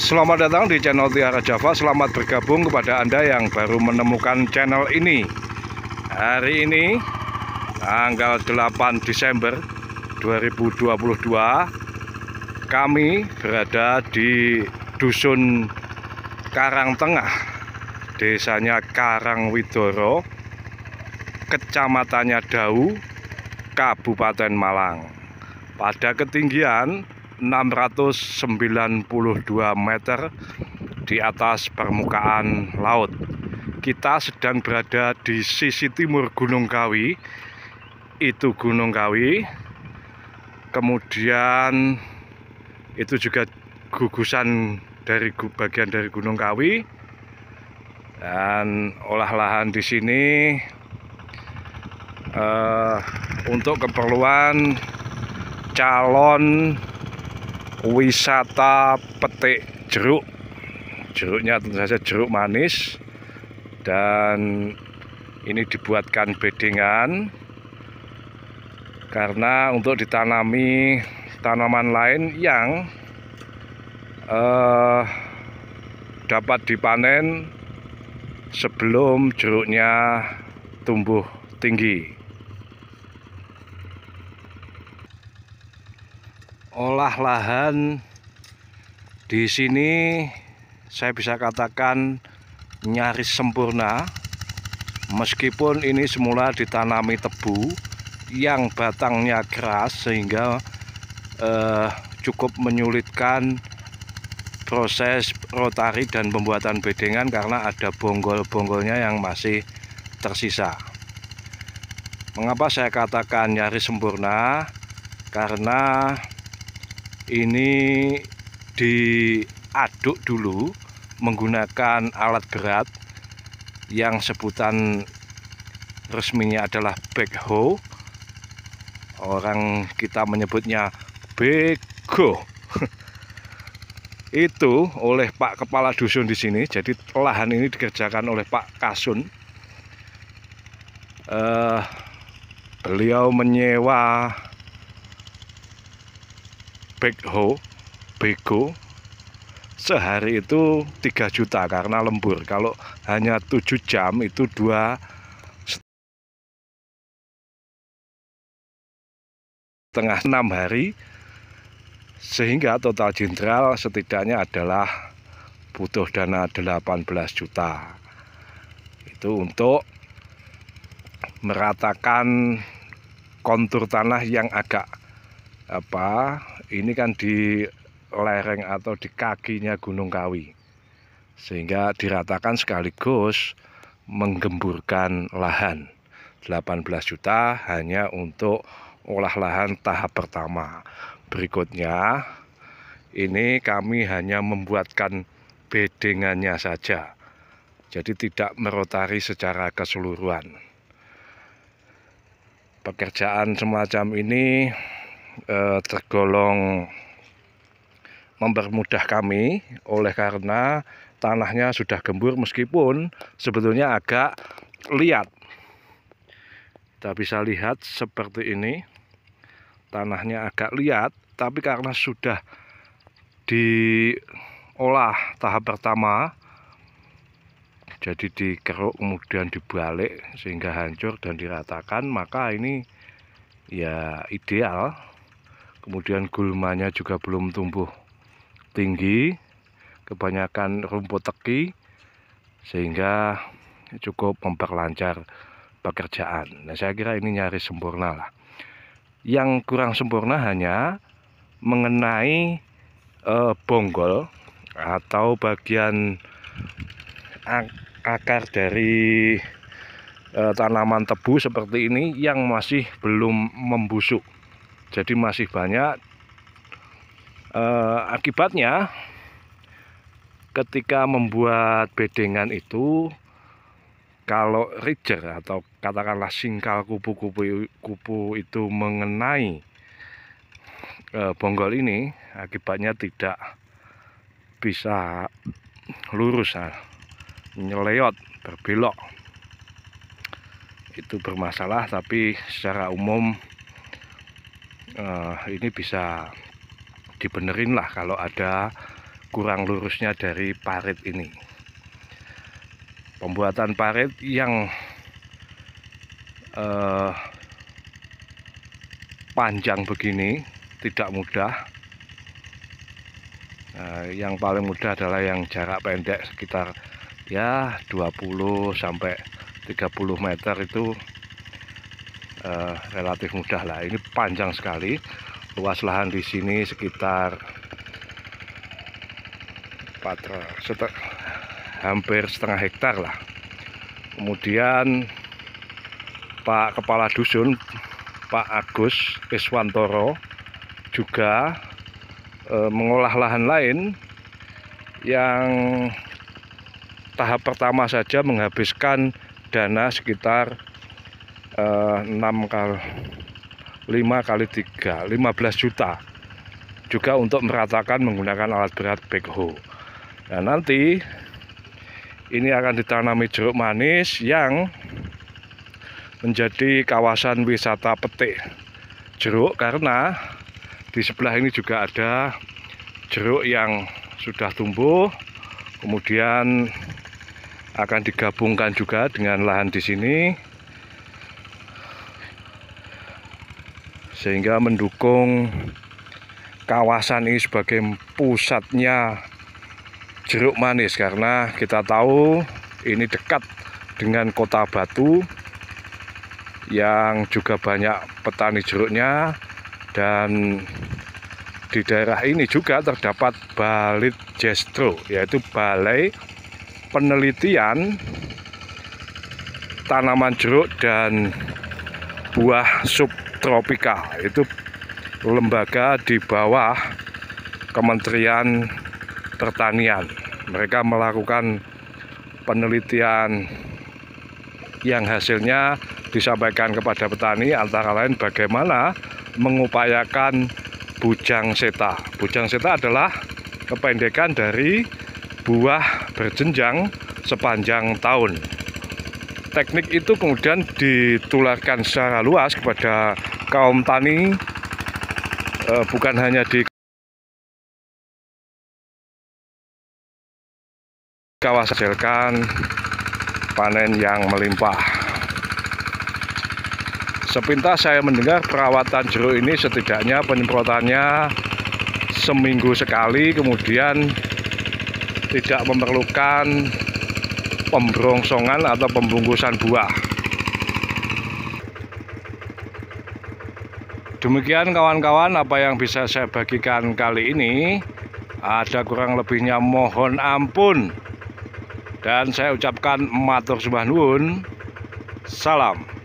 Selamat datang di channel Tiara Java. Selamat bergabung kepada Anda yang baru menemukan channel ini. Hari ini tanggal 8 Desember 2022, kami berada di Dusun Karangtengah, desanya Karangwidoro, kecamatannya Dau, Kabupaten Malang, pada ketinggian 692 meter di atas permukaan laut. Kita sedang berada di sisi timur Gunung Kawi. Itu Gunung Kawi. Kemudian itu juga gugusan dari bagian dari Gunung Kawi. Dan olah lahan di sini untuk keperluan calon wisata petik jeruk. Jeruknya tentu saja jeruk manis, dan ini dibuatkan bedengan karena untuk ditanami tanaman lain yang dapat dipanen sebelum jeruknya tumbuh tinggi. Olah lahan di sini saya bisa katakan nyaris sempurna, meskipun ini semula ditanami tebu yang batangnya keras sehingga cukup menyulitkan proses rotari dan pembuatan bedengan karena ada bonggol-bonggolnya yang masih tersisa. Mengapa saya katakan nyaris sempurna? Karena ini diaduk dulu menggunakan alat berat yang sebutan resminya adalah backhoe. Orang kita menyebutnya bego. Itu oleh Pak Kepala Dusun di sini. Jadi lahan ini dikerjakan oleh Pak Kasun. Beliau menyewa backhoe, bego, sehari itu 3 juta karena lembur. Kalau hanya 7 jam itu 2,5 hari, sehingga total jenderal setidaknya adalah butuh dana 18 juta. Itu untuk meratakan kontur tanah yang agak ini kan di lereng atau di kakinya Gunung Kawi, sehingga diratakan sekaligus menggemburkan lahan. 18 juta hanya untuk olah lahan tahap pertama. Berikutnya ini kami hanya membuatkan bedengannya saja, jadi tidak merotari secara keseluruhan. Pekerjaan semacam ini tergolong mempermudah kami oleh karena tanahnya sudah gembur, meskipun sebetulnya agak liat. Kita bisa lihat seperti ini, tanahnya agak liat, tapi karena sudah diolah tahap pertama, jadi dikeruk kemudian dibalik sehingga hancur dan diratakan, maka ini ya ideal. Kemudian gulmanya juga belum tumbuh tinggi, kebanyakan rumput teki, sehingga cukup memperlancar pekerjaan. Nah, saya kira ini nyaris sempurna lah. Yang kurang sempurna hanya mengenai bonggol atau bagian akar dari tanaman tebu seperti ini yang masih belum membusuk. Jadi masih banyak. Akibatnya ketika membuat bedengan itu, kalau ridger atau katakanlah singkal kupu-kupu itu mengenai bonggol ini, akibatnya tidak bisa lurus, nyeleot, berbelok. Itu bermasalah, tapi secara umum ini bisa dibenerin lah kalau ada kurang lurusnya dari parit ini. Pembuatan parit yang panjang begini tidak mudah. Yang paling mudah adalah yang jarak pendek sekitar ya 20 sampai 30 meter itu relatif mudah lah. Ini panjang sekali. Luas lahan di sini sekitar hampir setengah hektar lah. Kemudian Pak Kepala Dusun, Pak Agus Iswantoro, juga mengolah lahan lain yang tahap pertama saja menghabiskan dana sekitar 5 kali 3, 15 juta, juga untuk meratakan menggunakan alat berat backhoe. Nah, nanti ini akan ditanami jeruk manis yang menjadi kawasan wisata petik jeruk, karena di sebelah ini juga ada jeruk yang sudah tumbuh, kemudian akan digabungkan juga dengan lahan di sini sehingga mendukung kawasan ini sebagai pusatnya jeruk manis, karena kita tahu ini dekat dengan Kota Batu yang juga banyak petani jeruknya, dan di daerah ini juga terdapat Balit Jestro, yaitu Balai Penelitian Tanaman Jeruk dan Buah Subtropika. Itu lembaga di bawah Kementerian Pertanian. Mereka melakukan penelitian yang hasilnya disampaikan kepada petani, antara lain bagaimana mengupayakan bujang seta. Bujang seta adalah kependekan dari buah berjenjang sepanjang tahun. Teknik itu kemudian ditularkan secara luas kepada kaum tani, bukan hanya di kawasan, hasilkan panen yang melimpah. Sepintas saya mendengar perawatan jeruk ini setidaknya penyemprotannya seminggu sekali, kemudian tidak memerlukan pembrongsongan atau pembungkusan buah. Demikian kawan-kawan apa yang bisa saya bagikan kali ini. Ada kurang lebihnya mohon ampun, dan saya ucapkan matur sembah nuwun. Salam.